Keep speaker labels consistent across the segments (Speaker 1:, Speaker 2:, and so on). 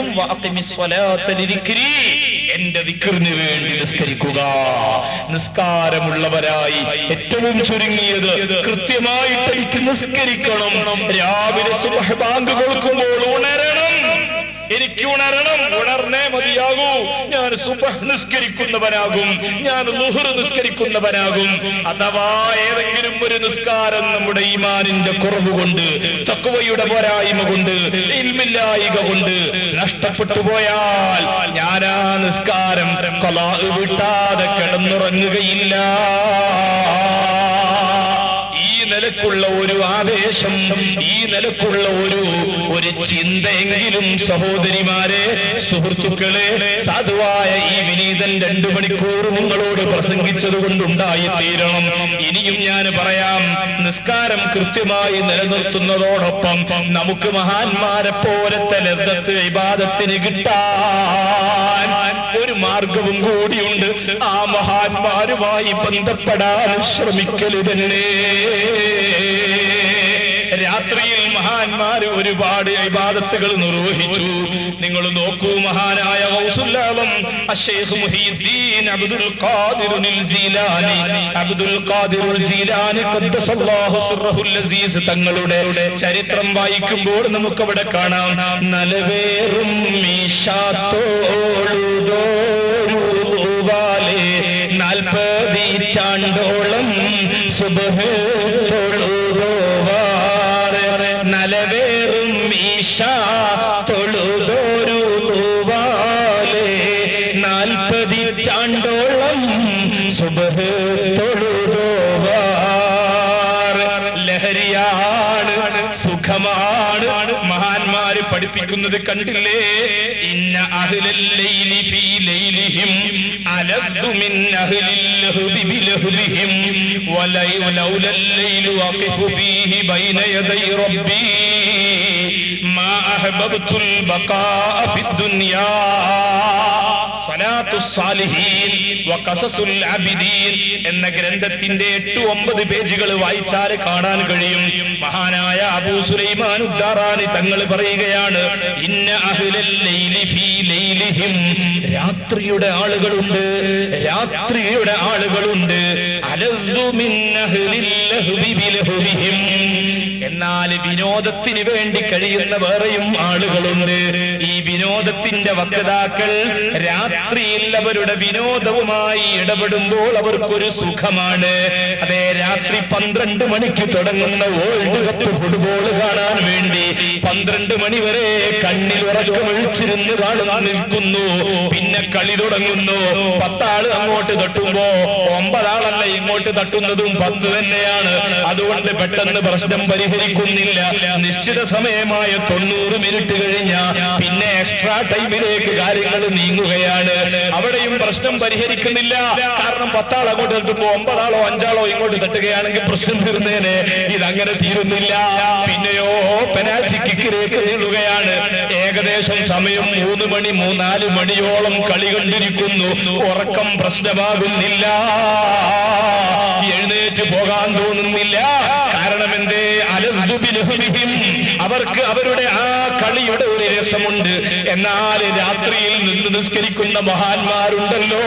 Speaker 1: രാത്രിയും വഅഖിമിസ് സ്വലാത്ത ലിദിക്രി, എന്റെ ദിക്റിന് വേണ്ടി നിസ്കരിക്കുക. നിസ്കാരമുള്ളവരായി ഏറ്റവും ചുരുങ്ങിയത് കൃത്യമായിട്ട് എനിക്ക് നിസ്കരിക്കണം. രാവിലെ സുബ്ഹ് ബാങ്ക് കൊടുക്കുമ്പോൾ ഉണരണം, എനിക്ക് ഉണരണം. ഉണർന്നേ മതിയാകൂ. ഞാൻ സുബ്ഹ് നിസ്കരിക്കുന്നവനാകും, ഞാൻ ളുഹ്ർ നിസ്കരിക്കുന്നവനാകും. അഥവാ ഏതെങ്കിലും ഒരു നിസ്കാരം നമ്മുടെ ഈമാനിന്റെ കുറവ് കൊണ്ട്, തഖ്വയുടെ പോരായ്മ കൊണ്ട്, ഇൽമില്ലായ്മ കൊണ്ട് നഷ്ടപ്പെട്ടു പോയാൽ ഞാൻ ആ നിസ്കാരം ഖളാ വിട്ടാതെ കിടന്നുറങ്ങുകയില്ല. നിലക്കുള്ള ഒരു ആവേശം, ഈ നിലക്കുള്ള ഒരു ചിന്തയെങ്കിലും സഹോദരിമാരെ, സുഹൃത്തുക്കളെ, സാധുവായ ഈ വിനീതൻ 2 മണിക്കൂർ നിങ്ങളോട് പ്രസംഗിച്ചത് കൊണ്ടുണ്ടായി തീരണം. ഇനിയും ഞാൻ പറയാം, നിസ്കാരം കൃത്യമായി നിലനിർത്തുന്നതോടൊപ്പം നമുക്ക് മഹാന്മാരെ പോലത്തെ ലദ്ദത്ത് ഇബാദത്തിന് കിട്ടാൻ ഒരു മാർഗവും കൂടിയുണ്ട്. ആ മഹാന്മാരുമായി ബന്ധപ്പെടാൻ ശ്രമിക്കൽ തന്നെ. രാത്രിയിൽ മഹാന്മാർ ഒരുപാട് ഇബാദത്തുകൾ നിർവഹിച്ചു. നിങ്ങൾ നോക്കൂ, മഹാനായ ഗൗസുൽ ആലം അശ്ശൈഖ് മുഹീദ്ദീൻ അബ്ദുൽ ഖാദിറുൽ ജീലാനി, അബ്ദുൽ ഖാദിറുൽ ജീലാനി ഖദ്ദസല്ലാഹു സിർറഹുൽ അസീസ് തങ്ങളുടെ ചരിത്രം വായിക്കുമ്പോൾ നമുക്കവിടെ കാണാം, നലവേറും മീശാത്തോളുതോരുവാലെ 40 ഈറ്റാണ്ടോളം സുബ്ഹ് തൊഴുതോവാറ്, നലവേറും മീശ തൊഴുതോരുവാലെ 40 ഈറ്റാണ്ടോളം സുബ്ഹ് തൊഴുതോവാറ്. ലഹരിയാണ്, സുഖമാണ്. മഹാന്മാര് പഠിപ്പിക്കുന്നത് കണ്ടില്ലേ? ഇന്ന അഹ്ലൽ ലൈലി ഫീ ലൈലിഹിം അലദ്ദു മിൻ അഹ്ലിൽ ലഹ്ബി ബിലഹ്ബിഹിം വലൗലൽ ലൈലു വഖിഫു ഫീഹി ബൈന യദൈ റബ്ബി മാ അഹ്ബബ്തുൽ ബഖാഅ ഫിദ് ദുനിയാ സലാത്തുസ് സാലിഹീൻ വഖസസുൽ അബിദീൻ എന്ന ഗ്രന്ഥത്തിന്റെ 8-9 പേജുകൾ വായിച്ചാൽ കാണാൻ കഴിയും. മഹാനായ അബൂ സുലൈമാൻ ഉദ്ദാറാനി തങ്ങൾ പറയുകയാണ്, ഇന്ന അഹ്ലൽ ലൈലി ഫീ ലൈലിഹിം, രാത്രിയുടെ ആളുകളുണ്ട്, രാത്രിയുടെ ആളുകളുണ്ട്. അലദ്ദു മിൻ അഹ്ലിൽ ലഹ്ബി ബിലഹ്ബിഹിം, എന്നാൽ വിനോദത്തിന് വേണ്ടി കഴിയുന്ന വേറെയും ആളുകളുണ്ട്. ഈ വിനോദത്തിന്റെ വക്താക്കൾ രാത്രിയിൽ അവരുടെ വിനോദവുമായി ഇടപെടുമ്പോൾ അവർക്കൊരു സുഖമാണ്. അതെ, രാത്രി 12 മണിക്ക് തുടങ്ങുന്ന വേൾഡ് കപ്പ് ഫുട്ബോൾ കാണാൻ വേണ്ടി 12 മണി വരെ കണ്ണിൽ ഉറക്കമൊഴിച്ചിരുന്ന് കാണുന്ന നിൽക്കുന്നു. പിന്നെ കളി തുടങ്ങുന്നു. 10 ആള് അങ്ങോട്ട് തട്ടുമ്പോ 9 ആളല്ല ഇങ്ങോട്ട് തട്ടുന്നതും 10 തന്നെയാണ്. അതുകൊണ്ട് പെട്ടെന്ന് പ്രശ്നം പരിഹരിക്കുന്നില്ല. നിശ്ചിത സമയമായ 90 മിനിറ്റ് കഴിഞ്ഞ പിന്നെ എക്സ്ട്രാ ടൈമിലേക്ക് കാര്യങ്ങൾ നീങ്ങുകയാണ്. അവിടെയും പ്രശ്നം പരിഹരിക്കുന്നില്ല. കാരണം 10 ആൾ അങ്ങോട്ട് തട്ടുമ്പോ 9 ആളോ 5 ആളോ ഇങ്ങോട്ട് തട്ടുകയാണെങ്കിൽ പ്രശ്നം തീർന്നേനെ. ഇതങ്ങനെ തീരുന്നില്ല. പിന്നെയോ പെനാൽറ്റി കിക്കിലേക്ക് നീളുകയാണ്. ഏകദേശം സമയം 3 മണി 3-4 മണിയോളം കളി കണ്ടിരിക്കുന്നു. ഉറക്കം പ്രശ്നമാകുന്നില്ല. എഴുന്നേറ്റ് പോകാൻ തോന്നുന്നില്ല. കാരണം എന്തേ? അലദ്ദു ബിലഹ്ബിഹിം, അവർക്ക് അവരുടെ ആ കളിയുടെ ഒരു രസമുണ്ട്. എന്നാൽ രാത്രിയിൽ നിന്ന് നിസ്കരിക്കുന്ന മഹാന്മാരുണ്ടല്ലോ,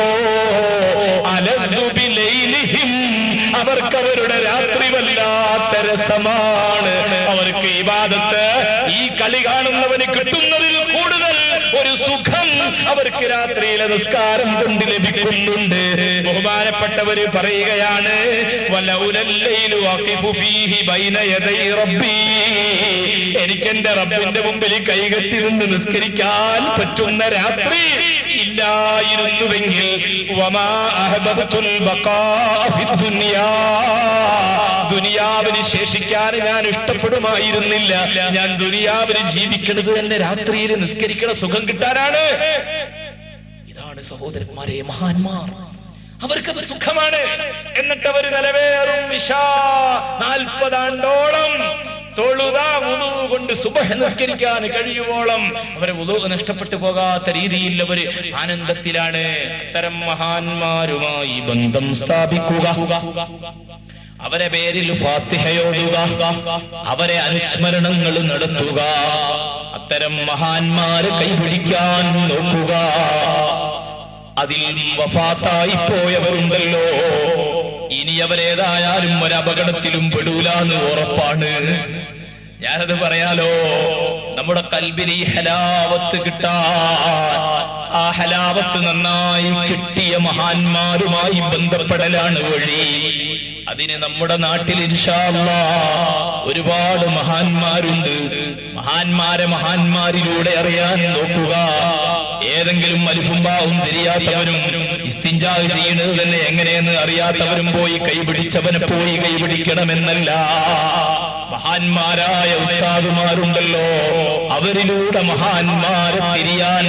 Speaker 1: അലദ്ദു ബിലൈലിഹിം, അവർക്ക് അവരുടെ രാത്രി വല്ലാത്ത രസമാണ്. അവർക്ക് ഇബാദത്ത് ഈ കളി കാണുന്നവന് കിട്ടുന്നതിൽ കൂടുതൽ ഒരു സുഖം അവർക്ക് രാത്രിയിലെ നിസ്കാരം കൊണ്ട് ലഭിക്കുന്നുണ്ട്. ബഹുമാനപ്പെട്ടവര് പറയുകയാണ്, വലൗലൽ ലൈലു വഖിഫു ഫീഹി ബൈന യദൈ റബ്ബി, എനിക്കെന്റെ റബ്ബിന്റെ മുമ്പിൽ കൈകെട്ടി നിന്ന് നിസ്കരിക്കാൻ പറ്റുന്ന രാത്രി ഇല്ലായിരുന്നുവെങ്കിൽ വമാ അഹ്ബബ്തുൽ ബഖാഅ ഫിദ് ദുനിയാ, ദുനിയാവിന് ശേഷിക്കാൻ ഞാൻ ഇഷ്ടപ്പെടുമായിരുന്നില്ല. ഞാൻ ദുനിയാവിന് ജീവിക്കുന്നത് തന്നെ രാത്രിയിൽ നിസ്കരിക്കണ സുഖം കിട്ടാനാണ്. ഇതാണ് സഹോദരന്മാരെ മഹാന്മാർ. അവർക്കത് സുഖമാണ്. എന്നിട്ട് അവർ നിലവേറും ഇശാ 40 ആണ്ടോളം തൊഴുതാ വുളു കൊണ്ട് സുബ്ഹ് നിസ്കരിക്കാൻ കഴിയുവോളം അവരെ വുളു നഷ്ടപ്പെട്ടു പോകാത്ത രീതിയിൽ അവർ ആനന്ദത്തിലാണ്. അത്തരം മഹാന്മാരുമായി ബന്ധം സ്ഥാപിക്കുക, അവരെ പേരിൽ ഫാത്തിഹയോടുക, അവരെ അനുസ്മരണങ്ങൾ നടത്തുക. അത്തരം മഹാന്മാരെ കൈപിടിക്കാൻ നോക്കുക. അതിൽ വഫാത്തായി പോയവരുണ്ടല്ലോ, ഇനി അവരേതായാലും ഒരപകടത്തിലും പെടൂലാന്ന് ഉറപ്പാണ്. ഞാനത് പറയാലോ, നമ്മുടെ കൽബിൽ ഈ ഹലാവത്ത് കിട്ടാൻ, ആ ഹലാവത്ത് നന്നായി കിട്ടിയ മഹാന്മാരുമായി ബന്ധപ്പെടലാണ് വഴി. അതിന് നമ്മുടെ നാട്ടിൽ ഇൻഷാ അല്ലാഹ് ഒരുപാട് മഹാന്മാരുണ്ട്. മഹാന്മാരിലൂടെ അറിയാൻ നോക്കുക. ഏതെങ്കിലും അലിഫുംബാവും തിരിയാത്തവരും ഇസ്തിഞ്ചാ ചെയ്യുന്നത് തന്നെ എങ്ങനെയെന്ന് അറിയാത്തവരും പോയി കൈപിടിച്ചവനെ പോയി കൈപിടിക്കണമെന്നല്ല. മഹാന്മാരായ ഉസ്താദുമാരുണ്ടല്ലോ, അവരിലൂടെ മഹാന്മാരെ തിരിയാൻ